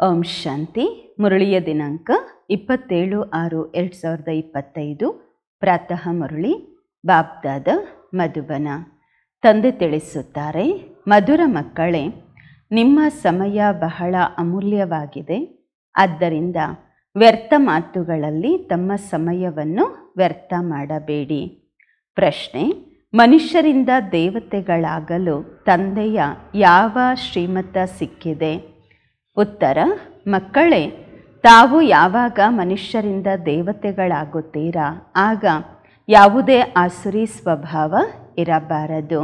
ಓಂ ಶಾಂತಿ. ಮುರಳಿಯ ದಿನಾಂಕ 27/6/2025. ಪ್ರಾತಃ ಮುರಳಿ. ಬಾಬ್ದಾದ ಮಧುಬನ. ತಂದೆ ತಿಳಿಸುತ್ತಾರೆ, ಮಧುರ ಮಕ್ಕಳೇ, ನಿಮ್ಮ ಸಮಯ ಬಹಳ ಅಮೂಲ್ಯವಾಗಿದೆ. ಆದ್ದರಿಂದ ವ್ಯರ್ಥ ಮಾತುಗಳಲ್ಲಿ ತಮ್ಮ ಸಮಯವನ್ನು ವ್ಯರ್ಥ ಮಾಡಬೇಡಿ. ಪ್ರಶ್ನೆ: ಮನುಷ್ಯರಿಂದ ದೇವತೆಗಳಾಗಲು ತಂದೆಯ ಯಾವ ಶ್ರೀಮತ ಸಿಕ್ಕಿದೆ? ಉತ್ತರ: ಮಕ್ಕಳೇ, ತಾವು ಯಾವಾಗ ಮನುಷ್ಯರಿಂದ ದೇವತೆಗಳಾಗುತ್ತೀರಾ ಆಗ ಯಾವುದೇ ಆಸುರಿ ಸ್ವಭಾವ ಇರಬಾರದು.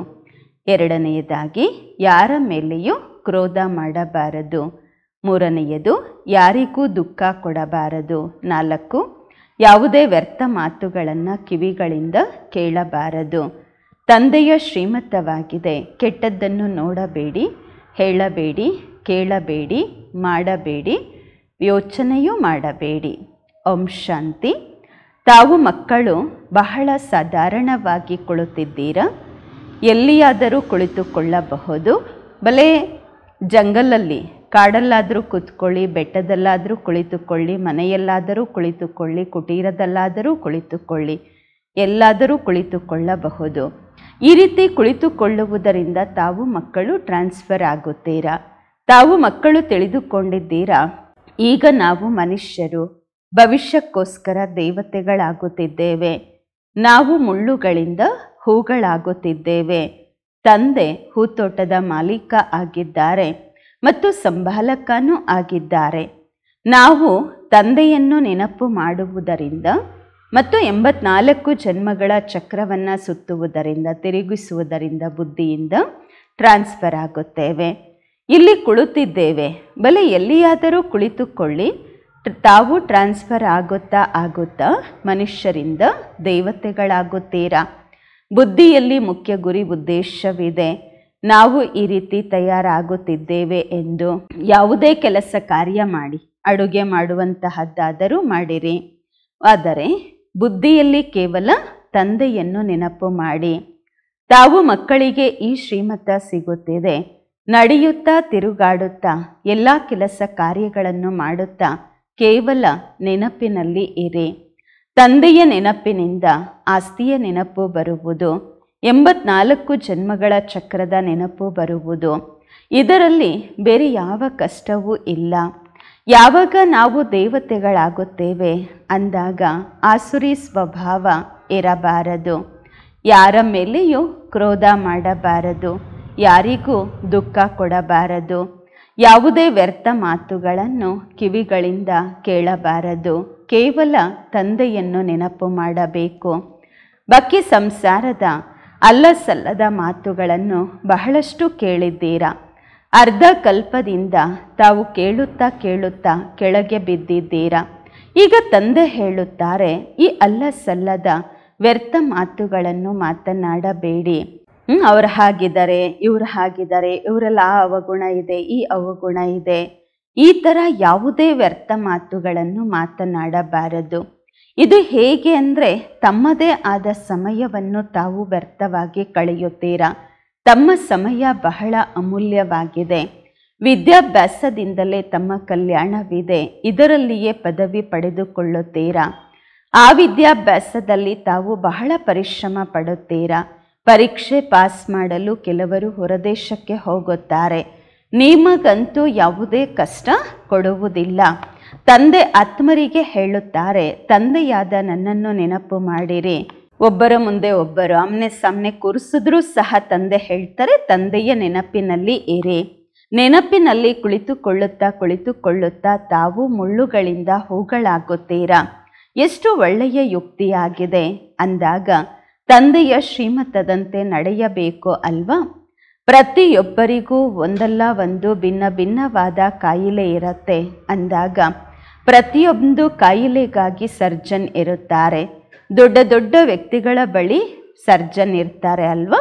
ಎರಡನೆಯದಾಗಿ, ಯಾರ ಮೇಲೆಯೂ ಕ್ರೋಧ ಮಾಡಬಾರದು. ಮೂರನೆಯದು, ಯಾರಿಗೂ ದುಃಖ ಕೊಡಬಾರದು. 4, ಯಾವುದೇ ವ್ಯರ್ಥ ಮಾತುಗಳನ್ನು ಕಿವಿಗಳಿಂದ ಕೇಳಬಾರದು. ತಂದೆಯ ಶ್ರೀಮತವಾಗಿದೆ, ಕೆಟ್ಟದ್ದನ್ನು ನೋಡಬೇಡಿ, ಹೇಳಬೇಡಿ, ಕೇಳಬೇಡಿ, ಮಾಡಬೇಡಿ, ಯೋಚನೆಯೂ ಮಾಡಬೇಡಿ. ಓಂ ಶಾಂತಿ. ತಾವು ಮಕ್ಕಳು ಬಹಳ ಸಾಧಾರಣವಾಗಿ ಕುಳಿತಿದ್ದೀರಾ. ಎಲ್ಲಿಯಾದರೂ ಕುಳಿತುಕೊಳ್ಳಬಹುದು. ಭಲೇ ಜಂಗಲಲ್ಲಿ, ಕಾಡಲ್ಲಾದರೂ ಕೂತ್ಕೊಳ್ಳಿ, ಬೆಟ್ಟದಲ್ಲಾದರೂ ಕುಳಿತುಕೊಳ್ಳಿ, ಮನೆಯಲ್ಲಾದರೂ ಕುಳಿತುಕೊಳ್ಳಿ, ಕುಟೀರದಲ್ಲಾದರೂ ಕುಳಿತುಕೊಳ್ಳಿ, ಎಲ್ಲಾದರೂ ಕುಳಿತುಕೊಳ್ಳಬಹುದು. ಈ ರೀತಿ ಕುಳಿತುಕೊಳ್ಳುವುದರಿಂದ ತಾವು ಮಕ್ಕಳು ಟ್ರಾನ್ಸ್ಫರ್ ಆಗುತ್ತೀರಾ. ತಾವು ಮಕ್ಕಳು ತಿಳಿದುಕೊಂಡಿದ್ದೀರಾ, ಈಗ ನಾವು ಮನುಷ್ಯರು ಭವಿಷ್ಯಕ್ಕೋಸ್ಕರ ದೇವತೆಗಳಾಗುತ್ತಿದ್ದೇವೆ. ನಾವು ಮುಳ್ಳುಗಳಿಂದ ಹೂಗಳಾಗುತ್ತಿದ್ದೇವೆ. ತಂದೆ ಹೂತೋಟದ ಮಾಲೀಕ ಆಗಿದ್ದಾರೆ ಮತ್ತು ಸಂಭಾಲಕನೂ ಆಗಿದ್ದಾರೆ. ನಾವು ತಂದೆಯನ್ನು ನೆನಪು ಮಾಡುವುದರಿಂದ ಮತ್ತು 84 ಜನ್ಮಗಳ ಚಕ್ರವನ್ನು ಸುತ್ತುವುದರಿಂದ, ತಿರುಗಿಸುವುದರಿಂದ ಬುದ್ಧಿಯಿಂದ ಟ್ರಾನ್ಸ್ಫರ್ ಆಗುತ್ತೇವೆ. ಇಲ್ಲಿ ಕುಳಿತಿದ್ದೇವೆ, ಭಲೆ ಎಲ್ಲಿಯಾದರೂ ಕುಳಿತುಕೊಳ್ಳಿ. ತಾವು ಟ್ರಾನ್ಸ್ಫರ್ ಆಗುತ್ತಾ ಮನುಷ್ಯರಿಂದ ದೇವತೆಗಳಾಗುತ್ತೀರಾ. ಬುದ್ಧಿಯಲ್ಲಿ ಮುಖ್ಯ ಗುರಿ ಉದ್ದೇಶವಿದೆ. ನಾವು ಈ ರೀತಿ ತಯಾರಾಗುತ್ತಿದ್ದೇವೆ ಎಂದು ಯಾವುದೇ ಕೆಲಸ ಕಾರ್ಯ ಮಾಡಿ, ಅಡುಗೆ ಮಾಡುವಂತಹದ್ದಾದರೂ ಮಾಡಿರಿ, ಆದರೆ ಬುದ್ಧಿಯಲ್ಲಿ ಕೇವಲ ತಂದೆಯನ್ನು ನೆನಪು ಮಾಡಿ. ತಾವು ಮಕ್ಕಳಿಗೆ ಈ ಶ್ರೀಮತ ಸಿಗುತ್ತಿದೆ. ನಡೆಯುತ್ತಾ, ತಿರುಗಾಡುತ್ತಾ, ಎಲ್ಲ ಕೆಲಸ ಕಾರ್ಯಗಳನ್ನು ಮಾಡುತ್ತಾ ಕೇವಲ ನೆನಪಿನಲ್ಲಿ ಇರಿ. ತಂದೆಯ ನೆನಪಿನಿಂದ ಆಸ್ತಿಯ ನೆನಪು ಬರುವುದು, 84 ಜನ್ಮಗಳ ಚಕ್ರದ ನೆನಪು ಬರುವುದು. ಇದರಲ್ಲಿ ಬೇರೆ ಯಾವ ಕಷ್ಟವೂ ಇಲ್ಲ. ಯಾವಾಗ ನಾವು ದೇವತೆಗಳಾಗುತ್ತೇವೆ ಅಂದಾಗ ಆಸುರಿ ಸ್ವಭಾವ ಇರಬಾರದು. ಯಾರ ಮೇಲೆಯೂ ಕ್ರೋಧ ಮಾಡಬಾರದು, ಯಾರಿಗೂ ದುಃಖ ಕೊಡಬಾರದು. ಯಾವುದೇ ವ್ಯರ್ಥ ಮಾತುಗಳನ್ನು ಕಿವಿಗಳಿಂದ ಕೇಳಬಾರದು. ಕೇವಲ ತಂದೆಯನ್ನು ನೆನಪು ಮಾಡಬೇಕು. ಬಾಕಿ ಸಂಸಾರದ ಅಲ್ಲಸಲ್ಲದ ಮಾತುಗಳನ್ನು ಬಹಳಷ್ಟು ಕೇಳಿದ್ದೀರಾ. ಅರ್ಧ ಕಲ್ಪದಿಂದ ತಾವು ಕೇಳುತ್ತಾ ಕೇಳುತ್ತಾ ಕೆಳಗೆ ಬಿದ್ದಿದ್ದೀರಾ. ಈಗ ತಂದೆ ಹೇಳುತ್ತಾರೆ, ಈ ಅಲ್ಲಸಲ್ಲದ ವ್ಯರ್ಥ ಮಾತುಗಳನ್ನು ಮಾತನಾಡಬೇಡಿ. ಅವರು ಹಾಗಿದ್ದಾರೆ, ಇವರು ಹಾಗಿದ್ದಾರೆ, ಇವರೆಲ್ಲ ಆ ಅವಗುಣ ಇದೆ, ಈ ಅವಗುಣ ಇದೆ, ಈ ಥರ ಯಾವುದೇ ವ್ಯರ್ಥ ಮಾತುಗಳನ್ನು ಮಾತನಾಡಬಾರದು. ಇದು ಹೇಗೆ ಅಂದರೆ, ತಮ್ಮದೇ ಆದ ಸಮಯವನ್ನು ತಾವು ವ್ಯರ್ಥವಾಗಿ ಕಳೆಯುತ್ತೀರಾ. ತಮ್ಮ ಸಮಯ ಬಹಳ ಅಮೂಲ್ಯವಾಗಿದೆ. ವಿದ್ಯಾಭ್ಯಾಸದಿಂದಲೇ ತಮ್ಮ ಕಲ್ಯಾಣವಿದೆ. ಇದರಲ್ಲಿಯೇ ಪದವಿ ಪಡೆದುಕೊಳ್ಳುತ್ತೀರಾ. ಆ ವಿದ್ಯಾಭ್ಯಾಸದಲ್ಲಿ ತಾವು ಬಹಳ ಪರಿಶ್ರಮ ಪಡುತ್ತೀರಾ. ಪರೀಕ್ಷೆ ಪಾಸ್ ಮಾಡಲು ಕೆಲವರು ಹೊರದೇಶಕ್ಕೆ ಹೋಗುತ್ತಾರೆ. ನಿಮಗಂತೂ ಯಾವುದೇ ಕಷ್ಟ ಕೊಡುವುದಿಲ್ಲ. ತಂದೆ ಆತ್ಮರಿಗೆ ಹೇಳುತ್ತಾರೆ, ತಂದೆಯಾದ ನನ್ನನ್ನು ನೆನಪು ಮಾಡಿರಿ. ಒಬ್ಬರ ಮುಂದೆ ಒಬ್ಬರು ಆಮ್ನೆ ಸಾಮ್ನೆ ಕೂರಿಸಿದ್ರೂ ಸಹ ತಂದೆ ಹೇಳ್ತಾರೆ, ತಂದೆಯ ನೆನಪಿನಲ್ಲಿ ಇರಿ. ನೆನಪಿನಲ್ಲಿ ಕುಳಿತುಕೊಳ್ಳುತ್ತಾ ತಾವು ಮುಳ್ಳುಗಳಿಂದ ಹೂಗಳಾಗುತ್ತೀರಾ. ಎಷ್ಟು ಒಳ್ಳೆಯ ಯುಕ್ತಿಯಾಗಿದೆ ಅಂದಾಗ ತಂದೆಯ ಶ್ರೀಮತದಂತೆ ನಡೆಯಬೇಕು ಅಲ್ವಾ? ಪ್ರತಿಯೊಬ್ಬರಿಗೂ ಒಂದಲ್ಲ ಒಂದು ಭಿನ್ನ ಭಿನ್ನವಾದ ಕಾಯಿಲೆ ಇರುತ್ತೆ ಅಂದಾಗ ಪ್ರತಿಯೊಂದು ಕಾಯಿಲೆಗಾಗಿ ಸರ್ಜನ್ ಇರುತ್ತಾರೆ. ದೊಡ್ಡ ದೊಡ್ಡ ವ್ಯಕ್ತಿಗಳ ಬಳಿ ಸರ್ಜನ್ ಇರ್ತಾರೆ ಅಲ್ವಾ?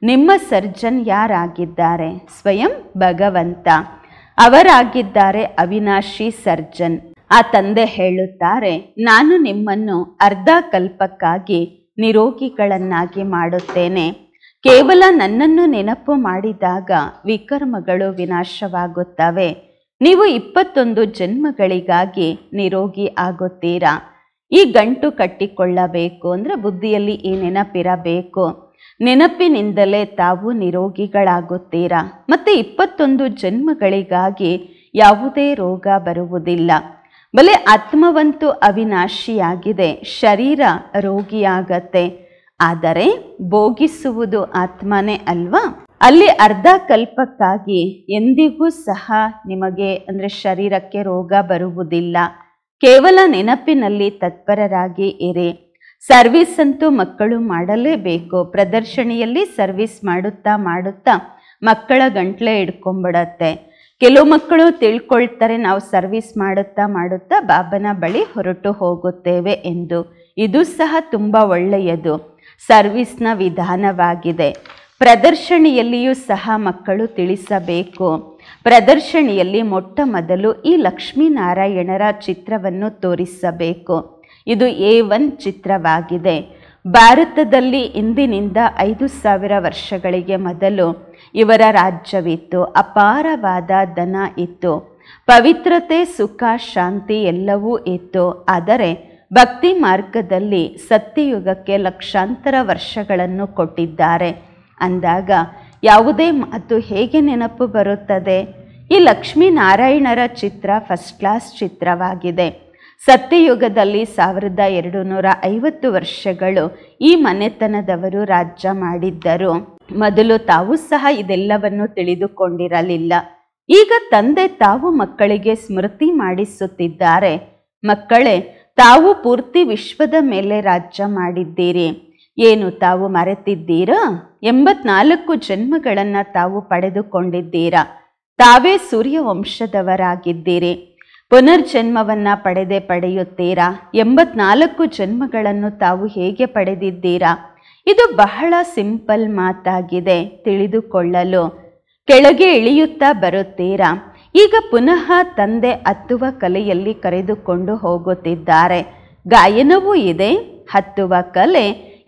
ನಿಮ್ಮ ಸರ್ಜನ್ ಯಾರಾಗಿದ್ದಾರೆ? ಸ್ವಯಂ ಭಗವಂತ ಅವರಾಗಿದ್ದಾರೆ, ಅವಿನಾಶಿ ಸರ್ಜನ್. ಆ ತಂದೆ ಹೇಳುತ್ತಾರೆ, ನಾನು ನಿಮ್ಮನ್ನು ಅರ್ಧ ಕಲ್ಪಕ್ಕಾಗಿ ನಿರೋಗಿಗಳನ್ನಾಗಿ ಮಾಡುತ್ತೇನೆ. ಕೇವಲ ನನ್ನನ್ನು ನೆನಪು ಮಾಡಿದಾಗ ವಿಕರ್ಮಗಳು ವಿನಾಶವಾಗುತ್ತವೆ. ನೀವು 21 ಜನ್ಮಗಳಿಗಾಗಿ ನಿರೋಗಿ ಆಗುತ್ತೀರಾ. ಈ ಗಂಟು ಕಟ್ಟಿಕೊಳ್ಳಬೇಕು ಅಂದರೆ ಬುದ್ಧಿಯಲ್ಲಿ ಈ ನೆನಪಿರಬೇಕು. ನೆನಪಿನಿಂದಲೇ ತಾವು ನಿರೋಗಿಗಳಾಗುತ್ತೀರಾ. ಮತ್ತು 21 ಜನ್ಮಗಳಿಗಾಗಿ ಯಾವುದೇ ರೋಗ ಬರುವುದಿಲ್ಲ. ಬಲೆ ಆತ್ಮವಂತೂ ಅವಿನಾಶಿಯಾಗಿದೆ, ಶರೀರ ರೋಗಿಯಾಗತ್ತೆ. ಆದರೆ ಭೋಗಿಸುವುದು ಆತ್ಮನೇ ಅಲ್ವಾ. ಅಲ್ಲಿ ಅರ್ಧ ಕಲ್ಪಕ್ಕಾಗಿ ಎಂದಿಗೂ ಸಹ ನಿಮಗೆ ಅಂದರೆ ಶರೀರಕ್ಕೆ ರೋಗ ಬರುವುದಿಲ್ಲ. ಕೇವಲ ನೆನಪಿನಲ್ಲಿ ತತ್ಪರರಾಗಿ ಇರಿ. ಸರ್ವಿಸ್ ಅಂತೂ ಮಕ್ಕಳು ಮಾಡಲೇಬೇಕು. ಪ್ರದರ್ಶನಿಯಲ್ಲಿ ಸರ್ವಿಸ್ ಮಾಡುತ್ತಾ ಮಾಡುತ್ತಾ ಮಕ್ಕಳ ಗಂಟ್ಲೆ ಹಿಡ್ಕೊಂಡ್ಬಿಡತ್ತೆ. ಕೆಲವು ಮಕ್ಕಳು ತಿಳ್ಕೊಳ್ತಾರೆ ನಾವು ಸರ್ವಿಸ್ ಮಾಡುತ್ತಾ ಮಾಡುತ್ತಾ ಬಾಬನ ಬಳಿ ಹೊರಟು ಹೋಗುತ್ತೇವೆ ಎಂದು. ಇದು ಸಹ ತುಂಬ ಒಳ್ಳೆಯದು, ಸರ್ವಿಸ್ನ ವಿಧಾನವಾಗಿದೆ. ಪ್ರದರ್ಶನಿಯಲ್ಲಿಯೂ ಸಹ ಮಕ್ಕಳು ತಿಳಿಸಬೇಕು. ಪ್ರದರ್ಶನಿಯಲ್ಲಿ ಮೊಟ್ಟ ಮೊದಲು ಈ ಲಕ್ಷ್ಮೀನಾರಾಯಣರ ಚಿತ್ರವನ್ನು ತೋರಿಸಬೇಕು. ಇದು A1 ಚಿತ್ರವಾಗಿದೆ. ಭಾರತದಲ್ಲಿ ಇಂದಿನಿಂದ 5000 ವರ್ಷಗಳಿಗೆ ಮೊದಲು ಇವರ ರಾಜ್ಯವಿತ್ತು. ಅಪಾರವಾದ ಧನ ಇತ್ತು, ಪವಿತ್ರತೆ, ಸುಖ, ಶಾಂತಿ ಎಲ್ಲವೂ ಇತ್ತು. ಆದರೆ ಭಕ್ತಿ ಮಾರ್ಗದಲ್ಲಿ ಸತ್ಯಯುಗಕ್ಕೆ ಲಕ್ಷಾಂತರ ವರ್ಷಗಳನ್ನು ಕೊಟ್ಟಿದ್ದಾರೆ ಅಂದಾಗ ಯಾವುದೇ ಮಾತು ಹೇಗೆ ನೆನಪು ಬರುತ್ತದೆ? ಈ ಲಕ್ಷ್ಮೀನಾರಾಯಣರ ಚಿತ್ರ ಫಸ್ಟ್ ಕ್ಲಾಸ್ ಚಿತ್ರವಾಗಿದೆ. ಸತ್ಯಯುಗದಲ್ಲಿ 1250 ವರ್ಷಗಳು ಈ ಮನೆತನದವರು ರಾಜ್ಯ ಮಾಡಿದ್ದರು. ಮೊದಲು ತಾವು ಸಹ ಇದೆಲ್ಲವನ್ನು ತಿಳಿದುಕೊಂಡಿರಲಿಲ್ಲ. ಈಗ ತಂದೆ ತಾವು ಮಕ್ಕಳಿಗೆ ಸ್ಮೃತಿ ಮಾಡಿಸುತ್ತಿದ್ದಾರೆ. ಮಕ್ಕಳೇ, ತಾವು ಪೂರ್ತಿ ವಿಶ್ವದ ಮೇಲೆ ರಾಜ್ಯ ಮಾಡಿದ್ದೀರಿ. ಏನು ತಾವು ಮರೆತಿದ್ದೀರಾ? 84 ಜನ್ಮಗಳನ್ನು ತಾವು ಪಡೆದುಕೊಂಡಿದ್ದೀರಾ. ತಾವೇ ಸೂರ್ಯವಂಶದವರಾಗಿದ್ದೀರಿ. ಪುನರ್ಜನ್ಮವನ್ನು ಪಡೆಯುತ್ತೀರಾ. 84 ಜನ್ಮಗಳನ್ನು ತಾವು ಹೇಗೆ ಪಡೆದಿದ್ದೀರಾ? ಇದು ಬಹಳ ಸಿಂಪಲ್ ಮಾತಾಗಿದೆ ತಿಳಿದುಕೊಳ್ಳಲು. ಕೆಳಗೆ ಇಳಿಯುತ್ತಾ ಬರುತ್ತೀರಾ. ಈಗ ಪುನಃ ತಂದೆ ಹತ್ತುವ ಕಲೆಯಲ್ಲಿ ಕರೆದುಕೊಂಡು ಹೋಗುತ್ತಿದ್ದಾರೆ. ಗಾಯನವೂ ಇದೆ, ಹತ್ತುವ ಕಲೆ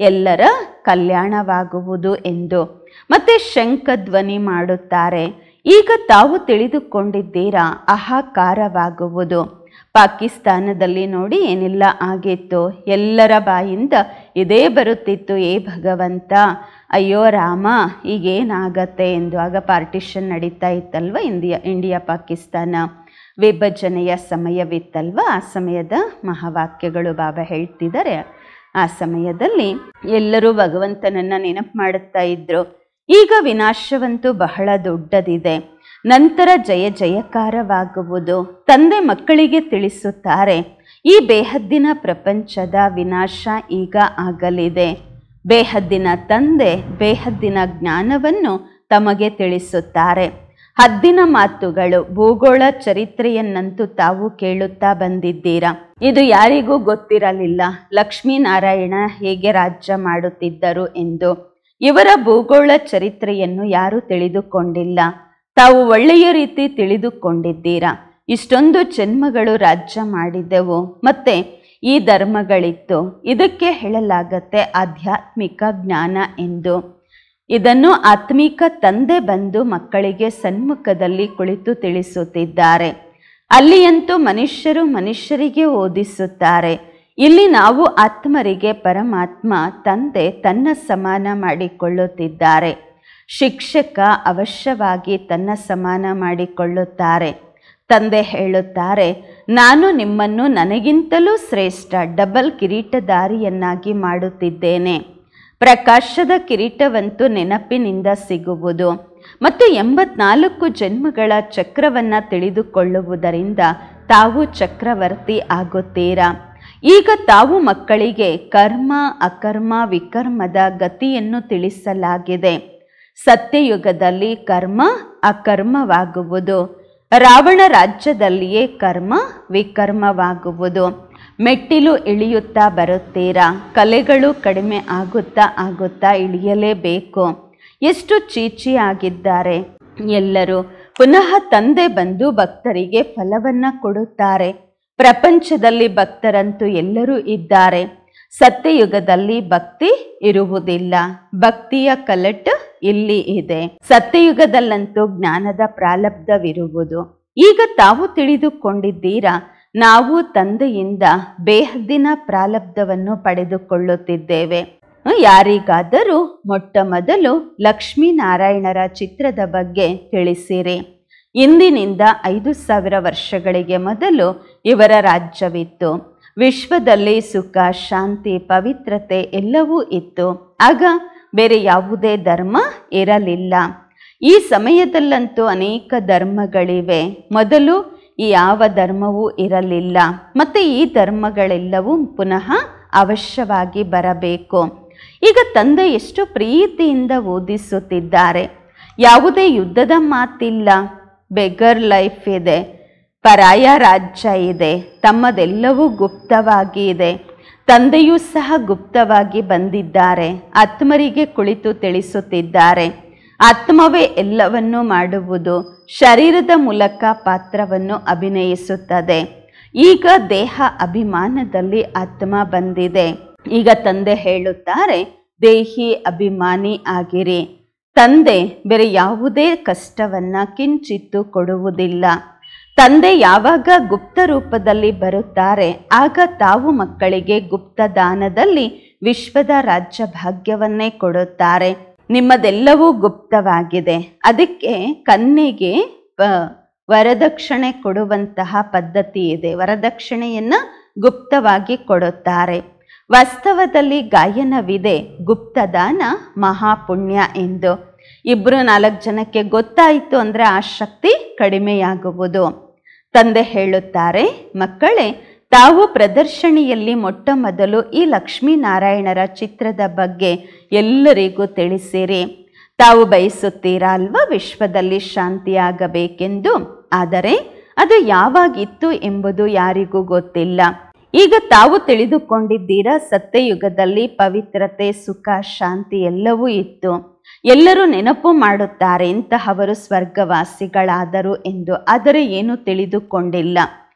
ಎಲ್ಲರ ಕಲ್ಯಾಣವಾಗುವುದು ಎಂದು. ಮತ್ತೆ ಶಂಖಧ್ವನಿ ಮಾಡುತ್ತಾರೆ. ಈಗ ತಾವು ತಿಳಿದುಕೊಂಡಿದ್ದೀರಾ, ಅಹಂಕಾರವಾಗುವುದು. ಪಾಕಿಸ್ತಾನದಲ್ಲಿ ನೋಡಿ ಏನೆಲ್ಲ ಆಗಿತ್ತು. ಎಲ್ಲರ ಬಾಯಿಂದ ಇದೇ ಬರುತ್ತಿತ್ತು, ಏ ಭಗವಂತ, ಅಯ್ಯೋ ರಾಮ, ಈಗೇನಾಗತ್ತೆ ಎಂದು. ಆಗ ಪಾರ್ಟಿಷನ್ ನಡೀತಾ ಇತ್ತಲ್ವ, ಇಂಡಿಯಾ ಪಾಕಿಸ್ತಾನ ವಿಭಜನೆಯ ಸಮಯವಿತ್ತಲ್ವ. ಆ ಸಮಯದ ಮಹಾವಾಕ್ಯಗಳು ಬಾಬಾ ಹೇಳ್ತಿದ್ದಾರೆ. ಆ ಸಮಯದಲ್ಲಿ ಎಲ್ಲರೂ ಭಗವಂತನನ್ನು ನೆನಪು ಮಾಡುತ್ತಾ ಇದ್ರು. ಈಗ ವಿನಾಶವಂತೂ ಬಹಳ ದೊಡ್ಡದಿದೆ, ನಂತರ ಜಯ ಜಯಕಾರವಾಗುವುದು. ತಂದೆ ಮಕ್ಕಳಿಗೆ ತಿಳಿಸುತ್ತಾರೆ, ಈ ಬೇಹದ್ದಿನ ಪ್ರಪಂಚದ ವಿನಾಶ ಈಗ ಆಗಲಿದೆ. ಬೇಹದ್ದಿನ ತಂದೆ ಬೇಹದ್ದಿನ ಜ್ಞಾನವನ್ನು ತಮಗೆ ತಿಳಿಸುತ್ತಾರೆ. ಹದ್ದಿನ ಮಾತುಗಳು, ಭೂಗೋಳ ಚರಿತ್ರೆಯನ್ನಂತೂ ತಾವು ಕೇಳುತ್ತಾ ಬಂದಿದ್ದೀರಾ. ಇದು ಯಾರಿಗೂ ಗೊತ್ತಿರಲಿಲ್ಲ, ಲಕ್ಷ್ಮೀನಾರಾಯಣ ಹೇಗೆ ರಾಜ್ಯ ಮಾಡುತ್ತಿದ್ದರು ಎಂದು. ಇವರ ಭೂಗೋಳ ಚರಿತ್ರೆಯನ್ನು ಯಾರೂ ತಿಳಿದುಕೊಂಡಿಲ್ಲ. ತಾವು ಒಳ್ಳೆಯ ರೀತಿ ತಿಳಿದುಕೊಂಡಿದ್ದೀರಾ. ಇಷ್ಟೊಂದು ಜನ್ಮಗಳು ರಾಜ್ಯ ಮಾಡಿದೆವು, ಮತ್ತೆ ಈ ಧರ್ಮಗಳಿತ್ತು. ಇದಕ್ಕೆ ಹೇಳಲಾಗತ್ತೆ ಆಧ್ಯಾತ್ಮಿಕ ಜ್ಞಾನ ಎಂದು. ಇದನ್ನು ಆತ್ಮಿಕ ತಂದೆ ಬಂದು ಮಕ್ಕಳಿಗೆ ಸನ್ಮುಖದಲ್ಲಿ ಕುಳಿತು ತಿಳಿಸುತ್ತಿದ್ದಾರೆ. ಅಲ್ಲಿಯಂತೂ ಮನುಷ್ಯರಿಗೆ ಓದಿಸುತ್ತಾರೆ. ಇಲ್ಲಿ ನಾವು ಆತ್ಮರಿಗೆ ಪರಮಾತ್ಮ ತಂದೆ ತನ್ನ ಸಮಾನ ಮಾಡಿಕೊಳ್ಳುತ್ತಿದ್ದಾರೆ. ಶಿಕ್ಷಕ ಅವಶ್ಯವಾಗಿ ತನ್ನ ಸಮಾನ ಮಾಡಿಕೊಳ್ಳುತ್ತಾರೆ. ತಂದೆ ಹೇಳುತ್ತಾರೆ, ನಾನು ನಿಮ್ಮನ್ನು ನನಗಿಂತಲೂ ಶ್ರೇಷ್ಠ ಡಬಲ್ ಕಿರೀಟಧಾರಿಯನ್ನಾಗಿ ಮಾಡುತ್ತಿದ್ದೇನೆ. ಪ್ರಕಾಶದ ಕಿರೀಟವಂತೂ ನೆನಪಿನಿಂದ ಸಿಗುವುದು. ಮತ್ತು 84 ಜನ್ಮಗಳ ಚಕ್ರವನ್ನು ತಿಳಿದುಕೊಳ್ಳುವುದರಿಂದ ತಾವು ಚಕ್ರವರ್ತಿ ಆಗುತ್ತೀರಾ. ಈಗ ತಾವು ಮಕ್ಕಳಿಗೆ ಕರ್ಮ, ಅಕರ್ಮ, ವಿಕರ್ಮದ ಗತಿಯನ್ನು ತಿಳಿಸಲಾಗಿದೆ. ಸತ್ಯಯುಗದಲ್ಲಿ ಕರ್ಮ ಅಕರ್ಮವಾಗುವುದು. ರಾವಣ ರಾಜ್ಯದಲ್ಲಿಯೇ ಕರ್ಮ ವಿಕರ್ಮವಾಗುವುದು. ಮೆಟ್ಟಿಲು ಇಳಿಯುತ್ತಾ ಬರುತ್ತೀರಾ. ಕಲೆಗಳು ಕಡಿಮೆ ಆಗುತ್ತಾ ಇಳಿಯಲೇಬೇಕು. ಎಷ್ಟು ಚೀಚಿ ಆಗಿದ್ದಾರೆ ಎಲ್ಲರೂ. ಪುನಃ ತಂದೆ ಬಂದು ಭಕ್ತರಿಗೆ ಫಲವನ್ನು ಕೊಡುತ್ತಾರೆ. ಪ್ರಪಂಚದಲ್ಲಿ ಭಕ್ತರಂತೂ ಎಲ್ಲರೂ ಇದ್ದಾರೆ. ಸತ್ಯಯುಗದಲ್ಲಿ ಭಕ್ತಿ ಇರುವುದಿಲ್ಲ. ಭಕ್ತಿಯ ಕಲಟ್ ಇಲ್ಲಿ ಇದೆ. ಸತ್ಯಯುಗದಲ್ಲಂತೂ ಜ್ಞಾನದ ಪ್ರಾರಬ್ಧವಿರುವುದು. ಈಗ ತಾವು ತಿಳಿದುಕೊಂಡಿದ್ದೀರಾ, ನಾವು ತಂದೆಯಿಂದ ಬೇಹದ್ದಿನ ಪ್ರಾರಬ್ಧವನ್ನು ಪಡೆದುಕೊಳ್ಳುತ್ತಿದ್ದೇವೆ. ಯಾರಿಗಾದರೂ ಮೊಟ್ಟ ಮೊದಲು ಲಕ್ಷ್ಮೀನಾರಾಯಣರ ಚಿತ್ರದ ಬಗ್ಗೆ ತಿಳಿಸಿರಿ. ಇಂದಿನಿಂದ 5000 ವರ್ಷಗಳಿಗೆ ಮೊದಲು ಇವರ ರಾಜ್ಯವಿತ್ತು. ವಿಶ್ವದಲ್ಲಿ ಸುಖ, ಶಾಂತಿ, ಪವಿತ್ರತೆ ಎಲ್ಲವೂ ಇತ್ತು. ಆಗ ಬೇರೆ ಯಾವುದೇ ಧರ್ಮ ಇರಲಿಲ್ಲ. ಈ ಸಮಯದಲ್ಲಂತೂ ಅನೇಕ ಧರ್ಮಗಳಿವೆ. ಮೊದಲು ಯಾವ ಧರ್ಮವೂ ಇರಲಿಲ್ಲ. ಮತ್ತು ಈ ಧರ್ಮಗಳೆಲ್ಲವೂ ಪುನಃ ಅವಶ್ಯವಾಗಿ ಬರಬೇಕು. ಈಗ ತಂದೆ ಎಷ್ಟು ಪ್ರೀತಿಯಿಂದ ಓದಿಸುತ್ತಿದ್ದಾರೆ. ಯಾವುದೇ ಯುದ್ಧದ ಮಾತಿಲ್ಲ. ಬೆಗರ್ ಲೈಫ್ ಇದೆ, ಪರಾಯ ರಾಜ್ಯ ಇದೆ, ತಮ್ಮದೆಲ್ಲವೂ ಗುಪ್ತವಾಗಿ ಇದೆ. ತಂದೆಯೂ ಸಹ ಗುಪ್ತವಾಗಿ ಬಂದಿದ್ದಾರೆ. ಆತ್ಮರಿಗೆ ಕುಳಿತು ತಿಳಿಸುತ್ತಿದ್ದಾರೆ. ಆತ್ಮವೇ ಎಲ್ಲವನ್ನೂ ಮಾಡುವುದು. ಶರೀರದ ಮೂಲಕ ಪಾತ್ರವನ್ನು ಅಭಿನಯಿಸುತ್ತದೆ. ಈಗ ದೇಹ ಅಭಿಮಾನದಲ್ಲಿ ಆತ್ಮ ಬಂದಿದೆ. ಈಗ ತಂದೆ ಹೇಳುತ್ತಾರೆ, ದೇಹಿ ಅಭಿಮಾನಿ ಆಗಿರಿ. ತಂದೆ ಬೇರೆ ಯಾವುದೇ ಕಷ್ಟವನ್ನ ಕಿಂಚಿತ್ತು ಕೊಡುವುದಿಲ್ಲ. ತಂದೆ ಯಾವಾಗ ಗುಪ್ತ ರೂಪದಲ್ಲಿ ಬರುತ್ತಾರೆ, ಆಗ ತಾವು ಮಕ್ಕಳಿಗೆ ಗುಪ್ತ ದಾನದಲ್ಲಿ ವಿಶ್ವದ ರಾಜ್ಯ ಭಾಗ್ಯವನ್ನೇ ಕೊಡುತ್ತಾರೆ. ನಿಮ್ಮದೆಲ್ಲವೂ ಗುಪ್ತವಾಗಿದೆ. ಅದಕ್ಕೆ ಕನ್ಯೆಗೆ ವರದಕ್ಷಿಣೆ ಕೊಡುವಂತಹ ಪದ್ಧತಿ ಇದೆ. ವರದಕ್ಷಿಣೆಯನ್ನ ಗುಪ್ತವಾಗಿ ಕೊಡುತ್ತಾರೆ. ವಾಸ್ತವದಲ್ಲಿ ಗಾಯನವಿದೆ, ಗುಪ್ತದಾನ ಮಹಾಪುಣ್ಯ ಎಂದು. 2-4 ಜನಕ್ಕೆ ಗೊತ್ತಾಯಿತು ಅಂದರೆ ಆ ಶಕ್ತಿ ಕಡಿಮೆಯಾಗುವುದು. ತಂದೆ ಹೇಳುತ್ತಾರೆ, ಮಕ್ಕಳೇ, ತಾವು ಪ್ರದರ್ಶನಿಯಲ್ಲಿ ಮೊಟ್ಟ ಮೊದಲು ಈ ಲಕ್ಷ್ಮೀನಾರಾಯಣರ ಚಿತ್ರದ ಬಗ್ಗೆ ಎಲ್ಲರಿಗೂ ತಿಳಿಸಿರಿ. ತಾವು ಬಯಸುತ್ತೀರಾ ಅಲ್ವಾ ವಿಶ್ವದಲ್ಲಿ ಶಾಂತಿಯಾಗಬೇಕೆಂದು? ಆದರೆ ಅದು ಯಾವಾಗಿತ್ತು ಎಂಬುದು ಯಾರಿಗೂ ಗೊತ್ತಿಲ್ಲ. ಈಗ ತಾವು ತಿಳಿದುಕೊಂಡಿದ್ದೀರಾ, ಸತ್ಯಯುಗದಲ್ಲಿ ಪವಿತ್ರತೆ, ಸುಖ, ಶಾಂತಿ ಎಲ್ಲವೂ ಇತ್ತು. ಎಲ್ಲರೂ ನೆನಪು ಮಾಡುತ್ತಾರೆ ಇಂತಹವರು ಸ್ವರ್ಗವಾಸಿಗಳಾದರು ಎಂದು. ಆದರೆ ಏನು ತಿಳಿದುಕೊಂಡಿಲ್ಲ.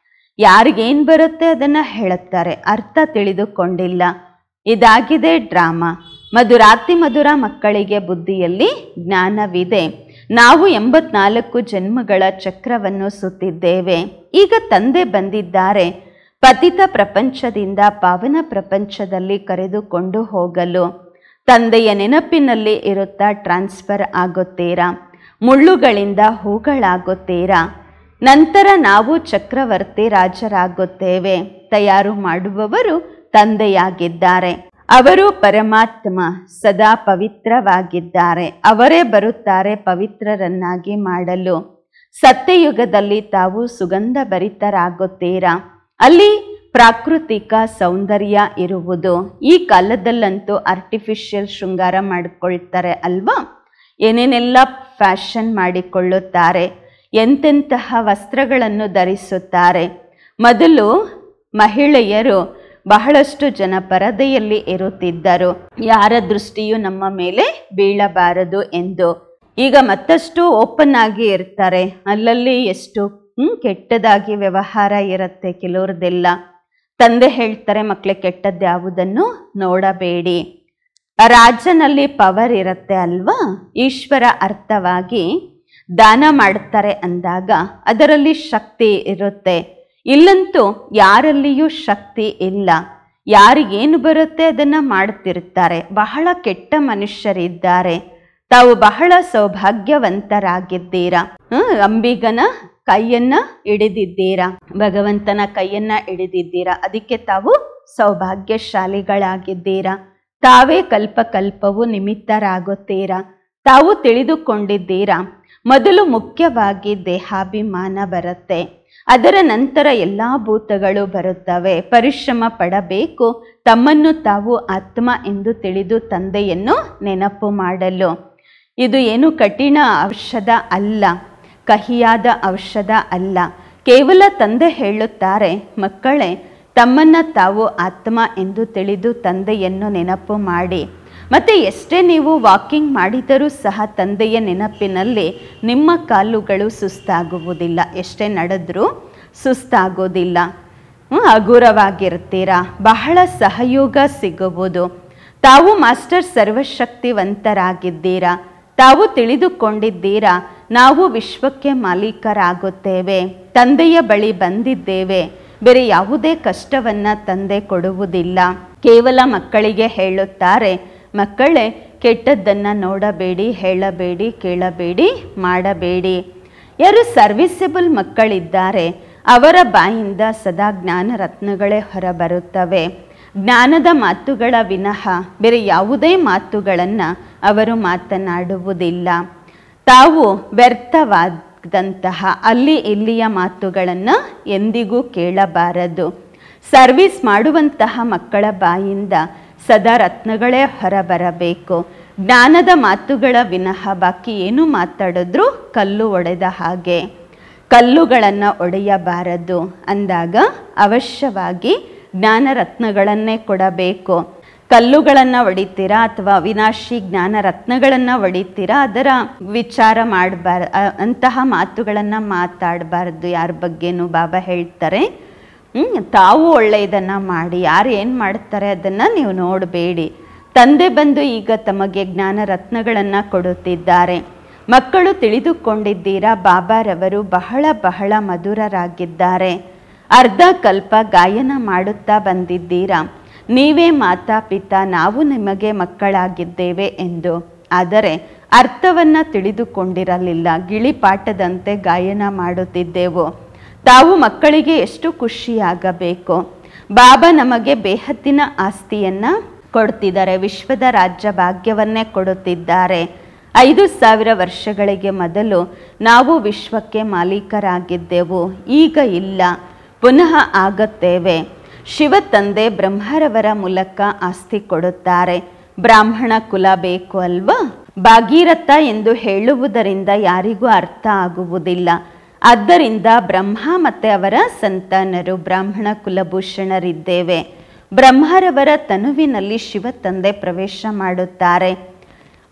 ಯಾರಿಗೇನು ಬರುತ್ತೆ ಅದನ್ನು ಹೇಳುತ್ತಾರೆ, ಅರ್ಥ ತಿಳಿದುಕೊಂಡಿಲ್ಲ. ಇದಾಗಿದೆ ಡ್ರಾಮಾ. ಮಧುರಾತಿ ಮಧುರ ಮಕ್ಕಳಿಗೆ ಬುದ್ಧಿಯಲ್ಲಿ ಜ್ಞಾನವಿದೆ. ನಾವು 84 ಜನ್ಮಗಳ ಚಕ್ರವನ್ನು ಸುತ್ತಿದ್ದೇವೆ. ಈಗ ತಂದೆ ಬಂದಿದ್ದಾರೆ ಪತಿತ ಪ್ರಪಂಚದಿಂದ ಪಾವನ ಪ್ರಪಂಚದಲ್ಲಿ ಕರೆದುಕೊಂಡು ಹೋಗಲು. ತಂದೆಯ ನೆನಪಿನಲ್ಲಿ ಇರುತ್ತಾ ಟ್ರಾನ್ಸ್ಫರ್ ಆಗುತ್ತೀರಾ. ಮುಳ್ಳುಗಳಿಂದ ಹೂಗಳಾಗುತ್ತೀರಾ. ನಂತರ ನಾವು ಚಕ್ರವರ್ತಿ ರಾಜರಾಗುತ್ತೇವೆ. ತಯಾರು ಮಾಡುವವರು ತಂದೆಯಾಗಿದ್ದಾರೆ. ಅವರು ಪರಮಾತ್ಮ, ಸದಾ ಪವಿತ್ರವಾಗಿದ್ದಾರೆ. ಅವರೇ ಬರುತ್ತಾರೆ ಪವಿತ್ರರನ್ನಾಗಿ ಮಾಡಲು. ಸತ್ಯಯುಗದಲ್ಲಿ ತಾವು ಸುಗಂಧ ಭರಿತರಾಗುತ್ತೀರಾ. ಅಲ್ಲಿ ಪ್ರಾಕೃತಿಕ ಸೌಂದರ್ಯ ಇರುವುದು. ಈ ಕಾಲದಲ್ಲಂತೂ ಆರ್ಟಿಫಿಷಿಯಲ್ ಶೃಂಗಾರ ಮಾಡಿಕೊಳ್ತಾರೆ ಅಲ್ವಾ. ಏನೇನೆಲ್ಲ ಫ್ಯಾಷನ್ ಮಾಡಿಕೊಳ್ಳುತ್ತಾರೆ. ಎಂತೆಂತಹ ವಸ್ತ್ರಗಳನ್ನು ಧರಿಸುತ್ತಾರೆ. ಮೊದಲು ಮಹಿಳೆಯರು ಬಹಳಷ್ಟು ಜನ ಪರದೆಯಲ್ಲಿ ಇರುತ್ತಿದ್ದರು. ಯಾರ ದೃಷ್ಟಿಯೂ ನಮ್ಮ ಮೇಲೆ ಬೀಳಬಾರದು ಎಂದು. ಈಗ ಮತ್ತಷ್ಟು ಓಪನ್ ಆಗಿ ಇರ್ತಾರೆ. ಅಲ್ಲಲ್ಲಿ ಎಷ್ಟು ಕೆಟ್ಟದಾಗಿ ವ್ಯವಹಾರ ಇರುತ್ತೆ ಕೆಲವ್ರದೆಲ್ಲ. ತಂದೆ ಹೇಳ್ತಾರೆ, ಮಕ್ಕಳೇ, ಕೆಟ್ಟದ್ದು ಯಾವುದನ್ನು ನೋಡಬೇಡಿ. ರಾಜನಲ್ಲಿ ಪವರ್ ಇರುತ್ತೆ ಅಲ್ವಾ. ಈಶ್ವರ ಅರ್ಥವಾಗಿ ದಾನ ಮಾಡ್ತಾರೆ ಅಂದಾಗ ಅದರಲ್ಲಿ ಶಕ್ತಿ ಇರುತ್ತೆ. ಇಲ್ಲಂತೂ ಯಾರಲ್ಲಿಯೂ ಶಕ್ತಿ ಇಲ್ಲ. ಯಾರಿಗೇನು ಬರುತ್ತೆ ಅದನ್ನು ಮಾಡ್ತಿರ್ತಾರೆ. ಬಹಳ ಕೆಟ್ಟ ಮನುಷ್ಯರಿದ್ದಾರೆ. ತಾವು ಬಹಳ ಸೌಭಾಗ್ಯವಂತರಾಗಿದ್ದೀರಾ. ಅಂಬಿಗನ ಕೈಯನ್ನ ಹಿಡಿದಿದ್ದೀರಾ, ಭಗವಂತನ ಕೈಯನ್ನ ಹಿಡಿದಿದ್ದೀರಾ. ಅದಕ್ಕೆ ತಾವು ಸೌಭಾಗ್ಯಶಾಲಿಗಳಾಗಿದ್ದೀರಾ. ತಾವೇ ಕಲ್ಪಕಲ್ಪವು ನಿಮಿತ್ತರಾಗುತ್ತೀರಾ. ತಾವು ತಿಳಿದುಕೊಂಡಿದ್ದೀರಾ, ಮೊದಲು ಮುಖ್ಯವಾಗಿ ದೇಹಾಭಿಮಾನ ಬರುತ್ತೆ. ಅದರ ನಂತರ ಎಲ್ಲ ಭೂತಗಳು ಬರುತ್ತವೆ. ಪರಿಶ್ರಮ ಪಡಬೇಕು, ತಮ್ಮನ್ನು ತಾವು ಆತ್ಮ ಎಂದು ತಿಳಿದು ತಂದೆಯನ್ನು ನೆನಪು ಮಾಡಲು. ಇದು ಏನು ಕಠಿಣ ಔಷಧ ಅಲ್ಲ, ಕಹಿಯಾದ ಔಷಧ ಅಲ್ಲ. ಕೇವಲ ತಂದೆ ಹೇಳುತ್ತಾರೆ, ಮಕ್ಕಳೇ, ತಮ್ಮನ್ನ ತಾವು ಆತ್ಮ ಎಂದು ತಿಳಿದು ತಂದೆಯನ್ನು ನೆನಪು ಮಾಡಿ. ಮತ್ತು ಎಷ್ಟೇ ನೀವು ವಾಕಿಂಗ್ ಮಾಡಿದರೂ ಸಹ ತಂದೆಯ ನೆನಪಿನಲ್ಲಿ ನಿಮ್ಮ ಕಾಲುಗಳು ಸುಸ್ತಾಗುವುದಿಲ್ಲ. ಎಷ್ಟೇ ನಡೆದರೂ ಸುಸ್ತಾಗೋದಿಲ್ಲ. ಹಗುರವಾಗಿರ್ತೀರಾ. ಬಹಳ ಸಹಯೋಗ ಸಿಗುವುದು. ತಾವು ಮಾಸ್ಟರ್ ಸರ್ವಶಕ್ತಿವಂತರಾಗಿದ್ದೀರಾ. ತಾವು ತಿಳಿದುಕೊಂಡಿದ್ದೀರಾ, ನಾವು ವಿಶ್ವಕ್ಕೆ ಮಾಲೀಕರಾಗುತ್ತೇವೆ, ತಂದೆಯ ಬಳಿ ಬಂದಿದ್ದೇವೆ, ಬೇರೆ ಯಾವುದೇ ಕಷ್ಟವನ್ನು ತಂದೆ ಕೊಡುವುದಿಲ್ಲ. ಕೇವಲ ಮಕ್ಕಳಿಗೆ ಹೇಳುತ್ತಾರೆ, ಮಕ್ಕಳೇ ಕೆಟ್ಟದ್ದನ್ನು ನೋಡಬೇಡಿ, ಹೇಳಬೇಡಿ, ಕೇಳಬೇಡಿ, ಮಾಡಬೇಡಿ. ಯಾರು ಸರ್ವಿಸಬಲ್ ಮಕ್ಕಳಿದ್ದಾರೆ ಅವರ ಬಾಯಿಂದ ಸದಾ ಜ್ಞಾನ ರತ್ನಗಳೇ ಹೊರಬರುತ್ತವೆ. ಜ್ಞಾನದ ಮಾತುಗಳ ವಿನಃ ಬೇರೆ ಯಾವುದೇ ಮಾತುಗಳನ್ನು ಅವರು ಮಾತನಾಡುವುದಿಲ್ಲ. ತಾವು ವ್ಯರ್ಥವಾದಂತಹ ಅಲ್ಲಿ ಇಲ್ಲಿಯ ಮಾತುಗಳನ್ನು ಎಂದಿಗೂ ಕೇಳಬಾರದು. ಸರ್ವಿಸ್ ಮಾಡುವಂತಹ ಮಕ್ಕಳ ಬಾಯಿಂದ ಸದಾ ರತ್ನಗಳೇ ಹೊರಬರಬೇಕು. ಜ್ಞಾನದ ಮಾತುಗಳ ವಿನಃ ಬಾಕಿ ಏನು ಮಾತಾಡಿದ್ರೂ ಕಲ್ಲು ಒಡೆದ ಹಾಗೆ. ಕಲ್ಲುಗಳನ್ನು ಒಡೆಯಬಾರದು ಅಂದಾಗ ಅವಶ್ಯವಾಗಿ ಜ್ಞಾನ ರತ್ನಗಳನ್ನೇ ಕೊಡಬೇಕು. ಕಲ್ಲುಗಳನ್ನು ಒಡಿತೀರಾ ಅಥವಾ ಅವಿನಾಶಿ ಜ್ಞಾನ ರತ್ನಗಳನ್ನು ಒಡಿತೀರಾ, ಅದರ ವಿಚಾರ ಅಂತಹ ಮಾತುಗಳನ್ನು ಮಾತಾಡಬಾರ್ದು. ಯಾರ ಬಗ್ಗೆನೂ ಬಾಬಾ ಹೇಳ್ತಾರೆ, ತಾವು ಒಳ್ಳೆಯದನ್ನು ಮಾಡಿ, ಯಾರು ಏನು ಮಾಡ್ತಾರೆ ಅದನ್ನು ನೀವು ನೋಡಬೇಡಿ. ತಂದೆ ಬಂದು ಈಗ ತಮಗೆ ಜ್ಞಾನ ರತ್ನಗಳನ್ನು ಕೊಡುತ್ತಿದ್ದಾರೆ. ಮಕ್ಕಳು ತಿಳಿದುಕೊಂಡಿದ್ದೀರಾ, ಬಾಬಾರವರು ಬಹಳ ಬಹಳ ಮಧುರರಾಗಿದ್ದಾರೆ. ಅರ್ಧ ಕಲ್ಪ ಗಾಯನ ಮಾಡುತ್ತಾ ಬಂದಿದ್ದೀರಾ. ನೀವೇ ಮಾತಾ ಪಿತಾ, ನಾವು ನಿಮಗೆ ಮಕ್ಕಳಾಗಿದ್ದೇವೆ ಎಂದು. ಆದರೆ ಅರ್ಥವನ್ನು ತಿಳಿದುಕೊಂಡಿರಲಿಲ್ಲ. ಗಿಳಿಪಾಠದಂತೆ ಗಾಯನ ಮಾಡುತ್ತಿದ್ದೆವು. ತಾವು ಮಕ್ಕಳಿಗೆ ಎಷ್ಟು ಖುಷಿಯಾಗಬೇಕು. ಬಾಬಾ ನಮಗೆ ಬೇಹದ್ದಿನ ಆಸ್ತಿಯನ್ನು ಕೊಡ್ತಿದ್ದಾರೆ, ವಿಶ್ವದ ರಾಜ್ಯ ಭಾಗ್ಯವನ್ನೇ ಕೊಡುತ್ತಿದ್ದಾರೆ. 5000 ವರ್ಷಗಳಿಗೆ ಮೊದಲು ನಾವು ವಿಶ್ವಕ್ಕೆ ಮಾಲೀಕರಾಗಿದ್ದೆವು, ಈಗ ಇಲ್ಲ, ಪುನಃ ಆಗುತ್ತೇವೆ. ಶಿವ ತಂದೆ ಬ್ರಹ್ಮರವರ ಮೂಲಕ ಆಸ್ತಿ ಕೊಡುತ್ತಾರೆ. ಬ್ರಾಹ್ಮಣ ಕುಲ ಬೇಕು ಅಲ್ವಾ? ಭಾಗೀರಥ ಎಂದು ಹೇಳುವುದರಿಂದ ಯಾರಿಗೂ ಅರ್ಥ ಆಗುವುದಿಲ್ಲ. ಆದ್ದರಿಂದ ಬ್ರಹ್ಮ ಮತ್ತು ಅವರ ಸಂತಾನರು ಬ್ರಾಹ್ಮಣ ಕುಲಭೂಷಣರಿದ್ದೇವೆ. ಬ್ರಹ್ಮರವರ ತನುವಿನಲ್ಲಿ ಶಿವ ತಂದೆ ಪ್ರವೇಶ ಮಾಡುತ್ತಾರೆ.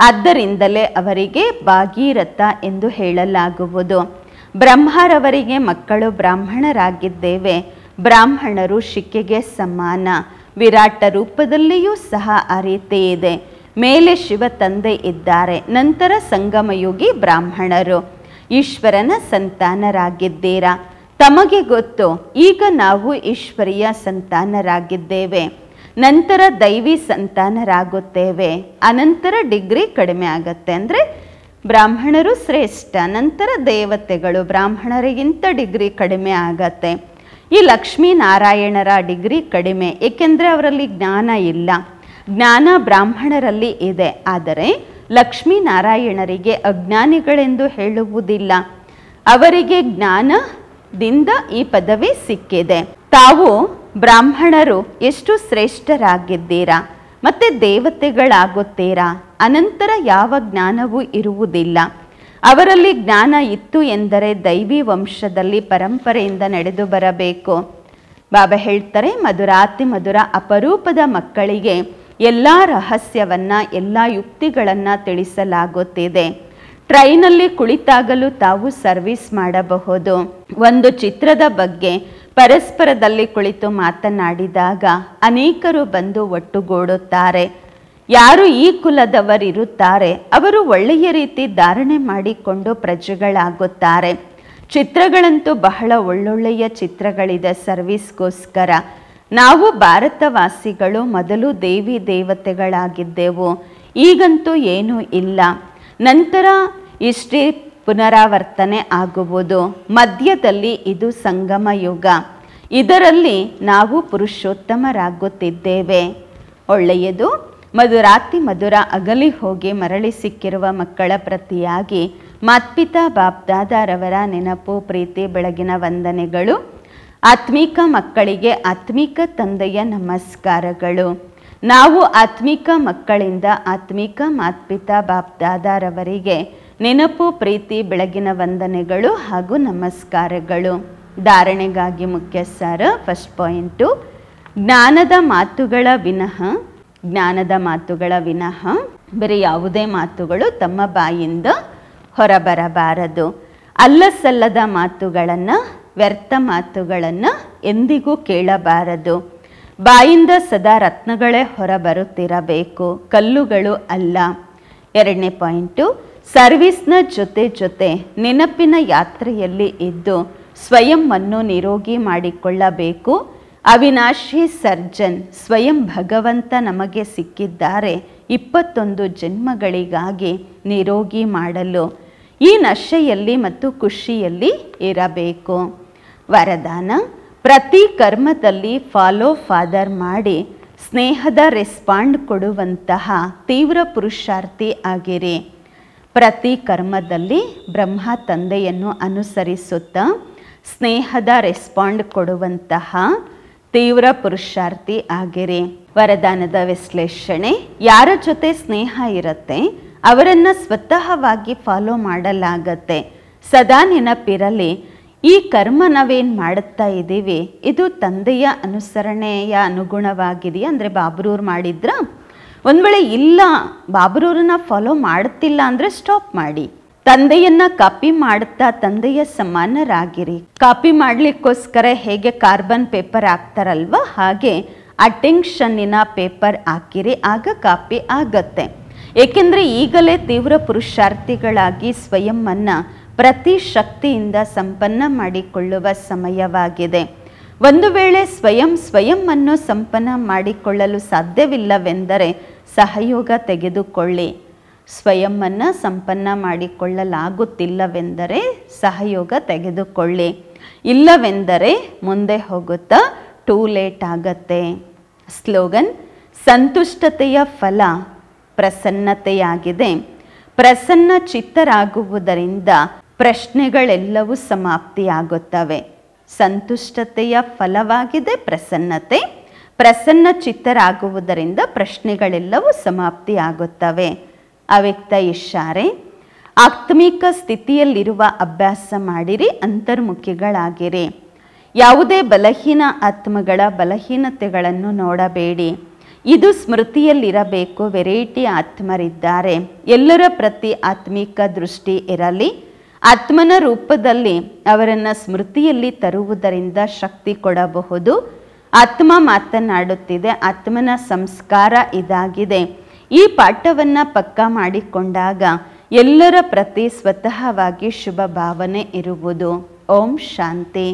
ಆದ್ದರಿಂದಲೇ ಅವರಿಗೆ ಭಾಗೀರಥ ಎಂದು ಹೇಳಲಾಗುವುದು. ಬ್ರಹ್ಮರವರಿಗೆ ಮಕ್ಕಳು ಬ್ರಾಹ್ಮಣರಾಗಿದ್ದೇವೆ. ಬ್ರಾಹ್ಮಣರು ಶಿಕೆಗೆ ಸಮಾನ. ವಿರಾಟ ರೂಪದಲ್ಲಿಯೂ ಸಹ ಆ ರೀತಿ ಇದೆ. ಮೇಲೆ ಶಿವ ತಂದೆ ಇದ್ದಾರೆ, ನಂತರ ಸಂಗಮಯುಗಿ ಬ್ರಾಹ್ಮಣರು. ಈಶ್ವರನ ಸಂತಾನರಾಗಿದ್ದೀರಾ. ತಮಗೆ ಗೊತ್ತು, ಈಗ ನಾವು ಈಶ್ವರಿಯ ಸಂತಾನರಾಗಿದ್ದೇವೆ, ನಂತರ ದೈವಿ ಸಂತಾನರಾಗುತ್ತೇವೆ. ಅನಂತರ ಡಿಗ್ರಿ ಕಡಿಮೆ ಆಗತ್ತೆ. ಅಂದರೆ ಬ್ರಾಹ್ಮಣರು ಶ್ರೇಷ್ಠ, ನಂತರ ದೇವತೆಗಳು. ಬ್ರಾಹ್ಮಣರಿಗಿಂತ ಡಿಗ್ರಿ ಕಡಿಮೆ ಆಗತ್ತೆ. ಈ ಲಕ್ಷ್ಮೀನಾರಾಯಣರ ಡಿಗ್ರಿ ಕಡಿಮೆ, ಏಕೆಂದರೆ ಅವರಲ್ಲಿ ಜ್ಞಾನ ಇಲ್ಲ. ಜ್ಞಾನ ಬ್ರಾಹ್ಮಣರಲ್ಲಿ ಇದೆ, ಆದರೆ ಲಕ್ಷ್ಮೀನಾರಾಯಣರಿಗೆ ಅಜ್ಞಾನಿಗಳೆಂದು ಹೇಳುವುದಿಲ್ಲ. ಅವರಿಗೆ ಜ್ಞಾನದಿಂದ ಈ ಪದವಿ ಸಿಕ್ಕಿದೆ. ತಾವು ಬ್ರಾಹ್ಮಣರು ಎಷ್ಟು ಶ್ರೇಷ್ಠರಾಗಿದ್ದೀರಾ, ಮತ್ತೆ ದೇವತೆಗಳಾಗುತ್ತೀರಾ. ಅನಂತರ ಯಾವ ಜ್ಞಾನವೂ ಇರುವುದಿಲ್ಲ. ಅವರಲ್ಲಿ ಜ್ಞಾನ ಇತ್ತು ಎಂದರೆ ದೈವಿ ವಂಶದಲ್ಲಿ ಪರಂಪರೆಯಿಂದ ನಡೆದು ಬರಬೇಕು. ಬಾಬಾ ಹೇಳ್ತಾರೆ, ಮಧುರಾತಿ ಮಧುರ ಅಪರೂಪದ ಮಕ್ಕಳಿಗೆ ಎಲ್ಲ ರಹಸ್ಯವನ್ನು, ಎಲ್ಲ ಯುಕ್ತಿಗಳನ್ನು ತಿಳಿಸಲಾಗುತ್ತಿದೆ. ಟ್ರೈನಲ್ಲಿ ಕುಳಿತಾಗಲೂ ತಾವು ಸರ್ವಿಸ್ ಮಾಡಬಹುದು. ಒಂದು ಚಿತ್ರದ ಬಗ್ಗೆ ಪರಸ್ಪರದಲ್ಲಿ ಕುಳಿತು ಮಾತನಾಡಿದಾಗ ಅನೇಕರು ಬಂದು ಒಟ್ಟುಗೂಡುತ್ತಾರೆ. ಯಾರು ಈ ಕುಲದವರಿರುತ್ತಾರೆ ಅವರು ಒಳ್ಳೆಯ ರೀತಿ ಧಾರಣೆ ಮಾಡಿಕೊಂಡು ಪ್ರಜೆಗಳಾಗುತ್ತಾರೆ. ಚಿತ್ರಗಳಂತೂ ಬಹಳ ಒಳ್ಳೊಳ್ಳೆಯ ಚಿತ್ರಗಳಿದೆ ಸರ್ವಿಸ್ಗೋಸ್ಕರ. ನಾವು ಭಾರತವಾಸಿಗಳು ಮೊದಲು ದೇವಿ ದೇವತೆಗಳಾಗಿದ್ದೆವು, ಈಗಂತೂ ಏನೂ ಇಲ್ಲ. ನಂತರ ಇಷ್ಟೇ ಪುನರಾವರ್ತನೆ ಆಗುವುದು. ಮಧ್ಯದಲ್ಲಿ ಇದು ಸಂಗಮ ಯುಗ. ಇದರಲ್ಲಿ ನಾವು ಪುರುಷೋತ್ತಮರಾಗುತ್ತಿದ್ದೇವೆ. ಒಳ್ಳೆಯದು. ಮಧುರಾತಿ ಮಧುರ ಅಗಲಿ ಹೋಗಿ ಮರಳಿ ಸಿಕ್ಕಿರುವ ಮಕ್ಕಳ ಪ್ರತಿಯಾಗಿ ಮಾತ್ಪಿತಾ ಬಾಪ್ದಾದಾರವರ ನೆನಪು, ಪ್ರೀತಿ, ಬೆಳಗಿನ ವಂದನೆಗಳು. ಆತ್ಮಿಕ ಮಕ್ಕಳಿಗೆ ಆತ್ಮಿಕ ತಂದೆಯ ನಮಸ್ಕಾರಗಳು. ನಾವು ಆತ್ಮಿಕ ಮಕ್ಕಳಿಂದ ಆತ್ಮಿಕ ಮಾತ್ಪಿತಾ ಬಾಪ್ದಾದಾರವರಿಗೆ ನೆನಪು, ಪ್ರೀತಿ, ಬೆಳಗಿನ ವಂದನೆಗಳು ಹಾಗೂ ನಮಸ್ಕಾರಗಳು. ಧಾರಣೆಗಾಗಿ ಮುಖ್ಯ ಸಾರ. ಫಸ್ಟ್ ಪಾಯಿಂಟು, ಜ್ಞಾನದ ಮಾತುಗಳ ವಿನಃ ಬೇರೆ ಯಾವುದೇ ಮಾತುಗಳು ತಮ್ಮ ಬಾಯಿಂದ ಹೊರಬರಬಾರದು. ಅಲ್ಲಸಲ್ಲದ ಮಾತುಗಳನ್ನು, ವ್ಯರ್ಥ ಮಾತುಗಳನ್ನು ಎಂದಿಗೂ ಕೇಳಬಾರದು. ಬಾಯಿಂದ ಸದಾ ರತ್ನಗಳೇ ಹೊರಬರುತ್ತಿರಬೇಕು, ಕಲ್ಲುಗಳು ಅಲ್ಲ. ಎರಡನೇ ಪಾಯಿಂಟು, ಸರ್ವಿಸ್ನ ಜೊತೆ ಜೊತೆ ನೆನಪಿನ ಯಾತ್ರೆಯಲ್ಲಿ ಇದ್ದು ಸ್ವಯಂವನ್ನು ನಿರೋಗಿ ಮಾಡಿಕೊಳ್ಳಬೇಕು. ಅವಿನಾಶಿ ಸರ್ಜನ್ ಸ್ವಯಂ ಭಗವಂತ ನಮಗೆ ಸಿಕ್ಕಿದ್ದಾರೆ 21 ಜನ್ಮಗಳಿಗಾಗಿ ನಿರೋಗಿ ಮಾಡಲು. ಈ ನಶೆಯಲ್ಲಿ ಮತ್ತು ಖುಷಿಯಲ್ಲಿ ಇರಬೇಕು. ವರದಾನ: ಪ್ರತಿ ಕರ್ಮದಲ್ಲಿ ಫಾಲೋ ಫಾದರ್ ಮಾಡಿ ಸ್ನೇಹದ ರೆಸ್ಪಾಂಡ್ ಕೊಡುವಂತಹ ತೀವ್ರ ಪುರುಷಾರ್ಥಿ ಆಗಿರಿ. ಪ್ರತಿ ಕರ್ಮದಲ್ಲಿ ಬ್ರಹ್ಮ ತಂದೆಯನ್ನು ಅನುಸರಿಸುತ್ತಾ ಸ್ನೇಹದ ರೆಸ್ಪಾಂಡ್ ಕೊಡುವಂತಹ ತೀವ್ರ ಪುರುಷಾರ್ಥಿ ಆಗಿರಿ. ವರದಾನದ ವಿಶ್ಲೇಷಣೆ: ಯಾರ ಜೊತೆ ಸ್ನೇಹ ಇರುತ್ತೆ ಅವರನ್ನು ಸ್ವತಃವಾಗಿ ಫಾಲೋ ಮಾಡಲಾಗತ್ತೆ. ಸದಾ ನೆನಪಿರಲಿ, ಈ ಕರ್ಮ ನಾವೇನು ಮಾಡುತ್ತಾ ಇದ್ದೀವಿ ಇದು ತಂದೆಯ ಅನುಸರಣೆಯ ಅನುಗುಣವಾಗಿದೆಯಾ? ಅಂದರೆ ಬಾಬ್ರೂರು ಮಾಡಿದ್ರ? ಒಂದು ವೇಳೆ ಇಲ್ಲ, ಬಾಬ್ರೂರನ್ನ ಫಾಲೋ ಮಾಡ್ತಿಲ್ಲ ಅಂದರೆ ಸ್ಟಾಪ್ ಮಾಡಿ. ತಂದೆಯನ್ನು ಕಾಪಿ ಮಾಡುತ್ತಾ ತಂದೆಯ ಸಮಾನರಾಗಿರಿ. ಕಾಪಿ ಮಾಡಲಿಕ್ಕೋಸ್ಕರ ಹೇಗೆ ಕಾರ್ಬನ್ ಪೇಪರ್ ಹಾಕ್ತಾರಲ್ವ, ಹಾಗೆ ಅಟೆನ್ಷನ್ನಿನ ಪೇಪರ್ ಹಾಕಿರಿ, ಆಗ ಕಾಪಿ ಆಗತ್ತೆ. ಏಕೆಂದರೆ ಈಗಲೇ ತೀವ್ರ ಪುರುಷಾರ್ಥಿಗಳಾಗಿ ಸ್ವಯಂವನ್ನು ಪ್ರತಿ ಶಕ್ತಿಯಿಂದ ಸಂಪನ್ನ ಮಾಡಿಕೊಳ್ಳುವ ಸಮಯವಾಗಿದೆ. ಒಂದು ವೇಳೆ ಸ್ವಯಂವನ್ನು ಸಂಪನ್ನ ಮಾಡಿಕೊಳ್ಳಲು ಸಾಧ್ಯವಿಲ್ಲವೆಂದರೆ ಸಹಯೋಗ ತೆಗೆದುಕೊಳ್ಳಿ. ಸ್ವಯಂವನ್ನು ಸಂಪನ್ನ ಮಾಡಿಕೊಳ್ಳಲಾಗುತ್ತಿಲ್ಲವೆಂದರೆ ಸಹಯೋಗ ತೆಗೆದುಕೊಳ್ಳಿ. ಇಲ್ಲವೆಂದರೆ ಮುಂದೆ ಹೋಗುತ್ತಾ ಟೂ ಲೇಟ್ ಆಗತ್ತೆ. ಸ್ಲೋಗನ್: ಸಂತುಷ್ಟತೆಯ ಫಲ ಪ್ರಸನ್ನತೆಯಾಗಿದೆ. ಪ್ರಸನ್ನ ಚಿತ್ತರಾಗುವುದರಿಂದ ಪ್ರಶ್ನೆಗಳೆಲ್ಲವೂ ಸಮಾಪ್ತಿಯಾಗುತ್ತವೆ. ಸಂತುಷ್ಟತೆಯ ಫಲವಾಗಿದೆ ಪ್ರಸನ್ನತೆ. ಪ್ರಸನ್ನ ಚಿತ್ತರಾಗುವುದರಿಂದ ಪ್ರಶ್ನೆಗಳೆಲ್ಲವೂ ಸಮಾಪ್ತಿಯಾಗುತ್ತವೆ. ಅವ್ಯಕ್ತ ಇಶಾರೆ: ಆತ್ಮಿಕ ಸ್ಥಿತಿಯಲ್ಲಿರುವ ಅಭ್ಯಾಸ ಮಾಡಿರಿ, ಅಂತರ್ಮುಖಿಗಳಾಗಿರಿ. ಯಾವುದೇ ಬಲಹೀನ ಆತ್ಮಗಳ ಬಲಹೀನತೆಗಳನ್ನು ನೋಡಬೇಡಿ. ಇದು ಸ್ಮೃತಿಯಲ್ಲಿರಬೇಕು. ವೆರೈಟಿ ಆತ್ಮರಿದ್ದಾರೆ. ಎಲ್ಲರ ಪ್ರತಿ ಆತ್ಮಿಕ ದೃಷ್ಟಿ ಇರಲಿ. ಆತ್ಮನ ರೂಪದಲ್ಲಿ ಅವರನ್ನು ಸ್ಮೃತಿಯಲ್ಲಿ ತರುವುದರಿಂದ ಶಕ್ತಿ ಕೊಡಬಹುದು. ಆತ್ಮ ಮಾತನಾಡುತ್ತಿದೆ. ಆತ್ಮನ ಸಂಸ್ಕಾರ ಇದಾಗಿದೆ. ಈ ಪಾಠವನ್ನು ಪಕ್ಕಾ ಮಾಡಿಕೊಂಡಾಗ ಎಲ್ಲರ ಪ್ರತಿ ಸ್ವತಃವಾಗಿ ಶುಭ ಭಾವನೆ ಇರುವುದು. ಓಂ ಶಾಂತಿ.